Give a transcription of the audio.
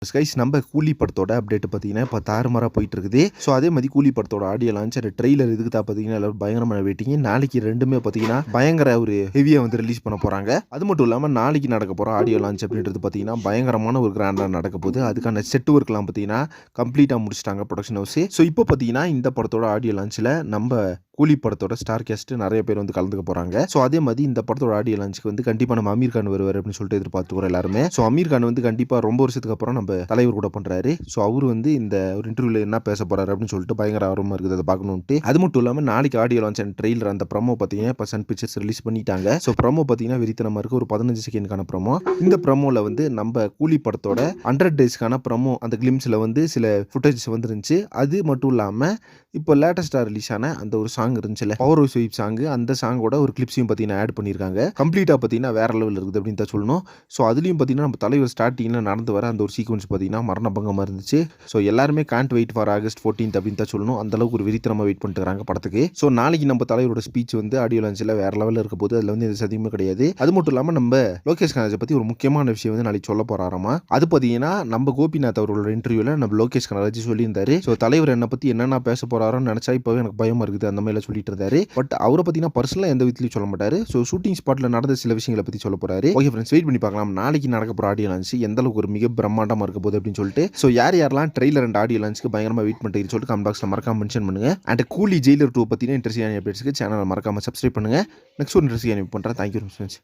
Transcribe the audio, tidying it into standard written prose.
Guys நம்ம கூலி படத்தோட அப்டேட் பார்த்தீங்கன்னா இப்போ தாறுமாறா போயிட்டு இருக்குது. ஸோ அதே மாதிரி கூலி படத்தோட ஆடியோ லான்ச் அந்த ட்ரெய்லர் இதுக்கு தான் பார்த்தீங்கன்னா எல்லாரும் பயங்கரமான வெயிட்டிங். நாளைக்கு ரெண்டுமே பார்த்தீங்கன்னா பயங்கர ஒரு ஹெவியாக வந்து ரிலீஸ் பண்ண போகிறாங்க. அது மட்டும் இல்லாமல் நாளைக்கு நடக்க போகிற ஆடியோ லான்ச் அப்படின்றது பார்த்தீங்கன்னா பயங்கரமான ஒரு கிராண்டாக நடக்க போகுது. அதுக்கான செட் ஒர்க்லாம் பார்த்தீங்கன்னா கம்ப்ளீட்டாக முடிச்சிட்டாங்க ப்ரொடக்ஷன் ஹவுஸ். ஸோ இப்போ பார்த்தீங்கன்னா இந்த படத்தோட ஆடியோ லான்ச்சில் நம்ம கூலி படத்தோட ஸ்டார் கேஸ்ட் நிறைய பேர் வந்து கலந்துக்க போறாங்க. ஸோ அதே மாதிரி இந்த படத்தோட ஆடியோ லான்ச்சுக்கு வந்து கண்டிப்பாக நம்ம அமீர் கான் வருவார் அப்படின்னு சொல்லிட்டு எதிர்பார்த்துக்கிறோம் எல்லாருமே. ஸோ அமீர் கான் வந்து கண்டிப்பாக ரொம்ப வருஷத்துக்கு அப்புறம் நம்ம தலைவர் கூட பண்றாரு. ஸோ அவர் வந்து இந்த ஒரு இன்டர்வியூல என்ன பேச போறாரு அப்படின்னு சொல்லிட்டு பயங்கர ஆர்வமா இருக்குது அதை பார்க்கணும்ட்டு. அது மட்டும் இல்லாமல் நாளைக்கு ஆடியோ லான்ச் அண்ட் ட்ரெய்லர் அந்த ப்ரமோ பார்த்தீங்கன்னா இப்போ சன் பிக்சர்ஸ் ரிலீஸ் பண்ணிட்டாங்க. ஸோ ப்ரமோ பார்த்தீங்கன்னா வெறித்தனமா இருக்கு. ஒரு 15 செகண்டுக்கான ப்ரமோ. இந்த ப்ரமோல வந்து நம்ம கூலி படத்தோட 100 டேஸ்க்கான ப்ரமோ அந்த கிளிம்ஸ்ல வந்து சில ஃபுட்டேஜ் வந்துருந்துச்சு. அது மட்டும் இல்லாமல் இப்போ லேட்டஸ்டாக ரிலீஸ் ஆன அந்த ஒரு சாங் இருந்துச்சுல பவர் ஸ்வீப் சாங், அந்த சாங்கோட ஒரு கிளிப்ஸையும் பார்த்தீங்கன்னா ஆட் பண்ணியிருக்காங்க. கம்ப்ளீட்டாக பார்த்தீங்கன்னா வேற லெவலில் இருக்குது அப்படின்னு தான் சொல்லணும். ஸோ அதுலேயும் பார்த்தீங்கன்னா நம்ம தலைவர் ஸ்டார்டிங்கில் நடந்து வர அந்த ஒரு சீக்வன்ஸ் பார்த்தீங்கன்னா மரணபங்கமாக இருந்துச்சு. ஸோ எல்லாருமே காண்ட் வெயிட் ஃபார் ஆகஸ்ட் 14 அப்படின்னு தான் சொல்லணும். அந்த அளவுக்கு ஒரு வெறித்தனமாக வெயிட் பண்ணிட்டு இருக்காங்க படத்துக்கு. ஸோ நாளைக்கு நம்ம தலைவரோட ஸ்பீச் வந்து ஆடியோ லான்ச்சில் வேற லெவலில் இருக்க போது. அதில் வந்து எது சதியுமே கிடையாது. அது மட்டும் இல்லாமல் நம்ம லோகேஷ் கனகராஜை பற்றி ஒரு முக்கியமான விஷயம் வந்து நாளைக்கு சொல்ல போறாராமா. அது பார்த்தீங்கன்னா நம்ம கோபிநாத் அவர்களோட இன்டர்வியூவில் நம்ம லோகேஷ் கனகராஜ் சொல்லியிருந்தாரு. ஸோ தலைவர் என்னை பற்றி என்னென்ன பேச போறாரோன்னு நினச்சா இப்போவே எனக்கு பயமா இருக்குது அந்த மாதிரி சொல்லிட்டு இருந்தாரு. பட் அவரை பார்த்தீங்கன்னா பர்சனலாக எந்த விதத்துலையும் சொல்ல மாட்டாரு. ஸோ ஷூட்டிங் ஸ்பாட்ல நடந்த சில விஷயங்களை பற்றி சொல்ல போறாரு. ஓகே ஃப்ரெண்ட்ஸ், வெயிட் பண்ணி பார்க்கலாம் நாளைக்கு நடக்க போகிற ஆடியோ லான்ச் எந்த அளவுக்கு ஒரு மிக பிரம்மாண்டமாக இருக்க போகுது அப்படின்னு சொல்லிட்டு. ஸோ யாரெல்லாம் ட்ரெய்லர் அண்ட் ஆடியோ லான்ச்சுக்கு பயங்கரமாக வெயிட் பண்ணிட்டு சொல்லிட்டு கமெண்ட் பாக்ஸில் மறக்காம மென்ஷன் பண்ணுங்க. அண்ட் கூலி ஜெயிலர் 2 பற்றின இன்ட்ரெஸ்டிங்கான அப்டேட்ஸ்க்கு சேனலை மறக்காம சப்ஸ்கிரைப் பண்ணுங்க. நெக்ஸ்ட் ஒரு இன்ட்ரெஸ்டிங் பண்ணுறேன். Thank you friends.